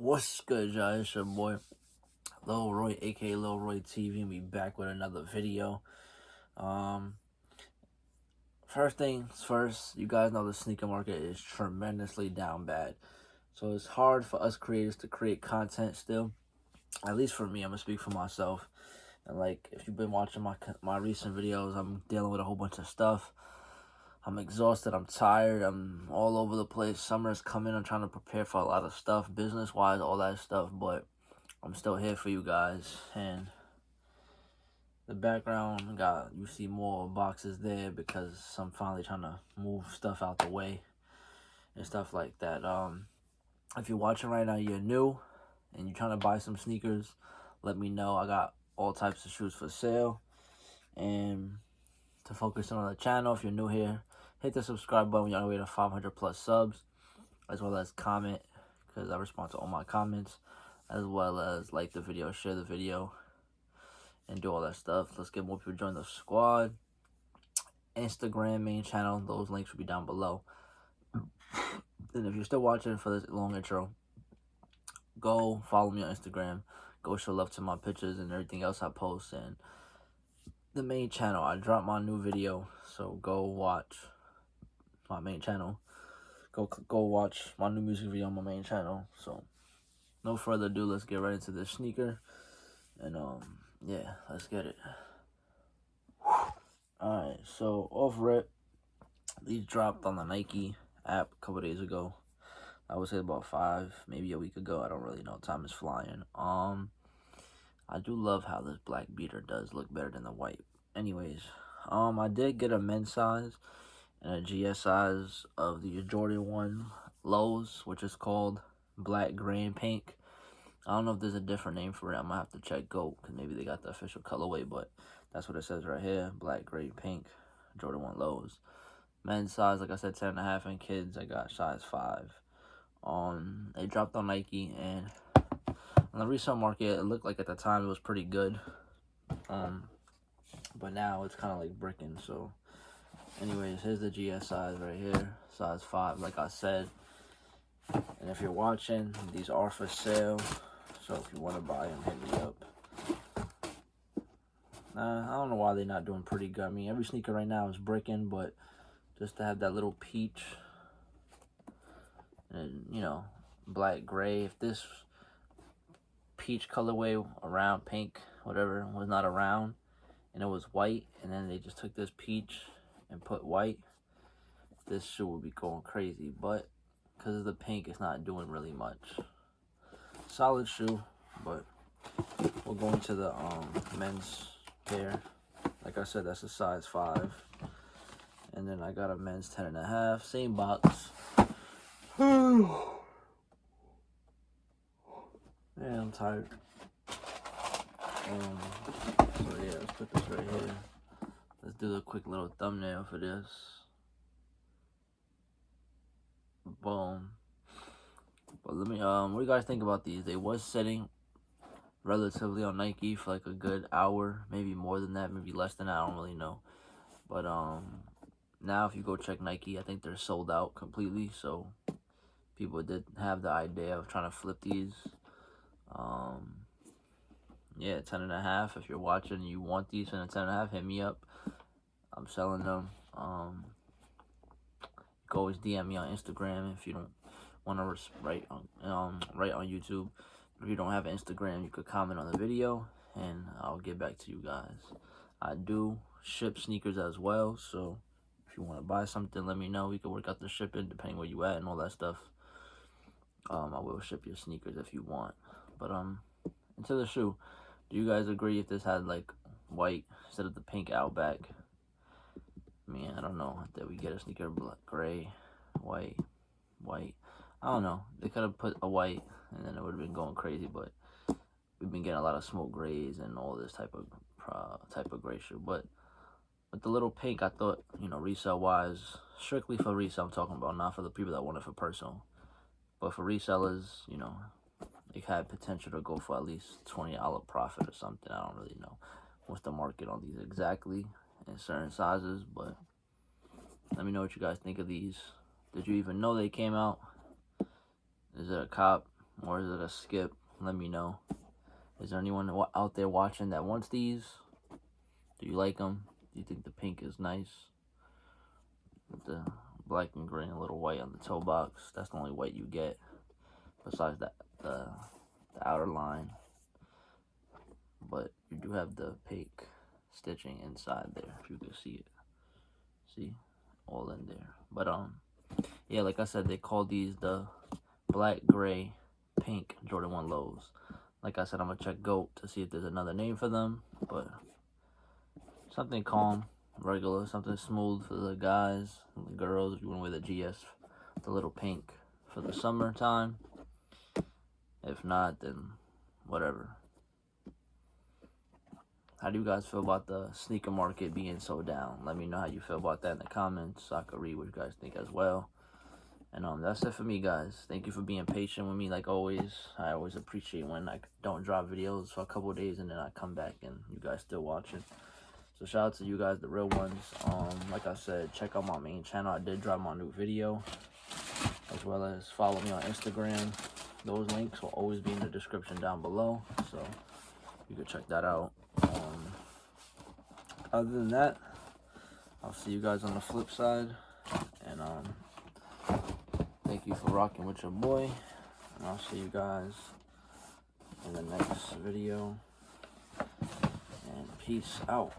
What's good, y'all? It's your boy Lil Roy, aka Lil Roy TV, and we back with another video. First things first, you guys know the sneaker market is tremendously down bad, so it's hard for us creators to create content still. At least for me, I'm gonna speak for myself. And like, if you've been watching my recent videos, I'm dealing with a whole bunch of stuff. I'm exhausted, I'm tired, I'm all over the place. Summer's coming, I'm trying to prepare for a lot of stuff, business-wise, all that stuff, but I'm still here for you guys. And the background, you see more boxes there because I'm finally trying to move stuff out the way and stuff like that. If you're watching right now, you're new and you're trying to buy some sneakers, let me know. I got all types of shoes for sale. And to focus on the channel, if you're new here, hit the subscribe button. We're on our way to 500 plus subs, as well as comment, because I respond to all my comments, as well as like the video, share the video, and do all that stuff. Let's get more people join the squad. Instagram main channel, those links will be down below. And if you're still watching for this long intro, go follow me on Instagram, go show love to my pictures and everything else I post. And the main channel, I dropped my new video, so go watch my main channel. Go watch my new music video on my main channel. So no further ado, let's get right into this sneaker. And yeah, let's get it. Alright, so off rip, these dropped on the Nike app a couple days ago. I would say about 5, maybe a week ago. I don't really know. Time is flying. I do love how this black beater does look better than the white. Anyways, I did get a men's size and a GS size of the Jordan 1 lows, which is called black, gray, and pink. I don't know if there's a different name for it. I'm gonna have to check GOAT, because maybe they got the official colorway, but that's what it says right here. Black, gray, pink, Jordan 1 lows. Men's size, like I said, 10.5, and kids, I got size 5. They dropped on Nike, and on the resale market, it looked like at the time it was pretty good. But now it's kind of like bricking. So anyways, here's the GS size right here, size 5, like I said. And if you're watching, these are for sale, so if you want to buy them, hit me up. I don't know why they're not doing pretty good. I mean, every sneaker right now is bricking, but just to have that little peach and, you know, black, gray, if this peach colorway around, pink, whatever, was not around, and it was white, and then they just took this peach and put white, this shoe would be going crazy. But because of the pink, it's not doing really much. Solid shoe, but we'll go into the men's pair. Like I said, that's a size 5. And then I got a men's 10.5, same box. Man, I'm tired. So yeah, let's put this right here. Let's do a quick little thumbnail for this. Boom. But let me what do you guys think about these? They was sitting relatively on Nike for like a good hour, maybe more than that, maybe less than that, I don't really know. But now if you go check Nike, I think they're sold out completely. So people did have the idea of trying to flip these. Yeah, 10.5. If you're watching and you want these in a 10.5, hit me up. I'm selling them. You can always DM me on Instagram if you don't want to write on YouTube. If you don't have Instagram, you could comment on the video and I'll get back to you guys. I do ship sneakers as well, so if you want to buy something, let me know. We can work out the shipping depending where you at and all that stuff. I will ship your sneakers if you want. But into the shoe, do you guys agree if this had like white instead of the pink Outback? I mean, I don't know. Did we get a sneaker black, gray, white? I don't know. They could have put a white and then it would have been going crazy, but we've been getting a lot of smoke grays and all this type of gray shoe. But with the little pink, I thought, you know, resale wise, strictly for resale I'm talking about, not for the people that want it for personal. But for resellers, you know, it had potential to go for at least $20 profit or something. I don't really know what's the market on these exactly in certain sizes, but let me know what you guys think of these. Did you even know they came out? Is it a cop? or is it a skip? Let me know. Is there anyone out there watching that wants these? Do you like them? Do you think the pink is nice? With the black and green, a little white on the toe box. That's the only white you get. Besides that, the outer line. But you do have the pink stitching inside there, if you can see it. See? All in there. But, yeah, like I said, they call these the black, gray, pink Jordan 1 lows. Like I said, I'm going to check GOAT to see if there's another name for them. But something calm, regular, something smooth for the guys, the girls, if you want to wear the GS, the little pink for the summertime. If not, then whatever. How do you guys feel about the sneaker market being so down? Let me know how you feel about that in the comments so I can read what you guys think as well. And that's it for me, guys. Thank you for being patient with me like always. I always appreciate when I don't drop videos for a couple of days and then I come back and you guys still watching. So shout out to you guys, the real ones. Like I said, check out my main channel. I did drop my new video, as well as follow me on Instagram. Those links will always be in the description down below, so you can check that out. Other than that, I'll see you guys on the flip side, and thank you for rocking with your boy, and I'll see you guys in the next video, and peace out.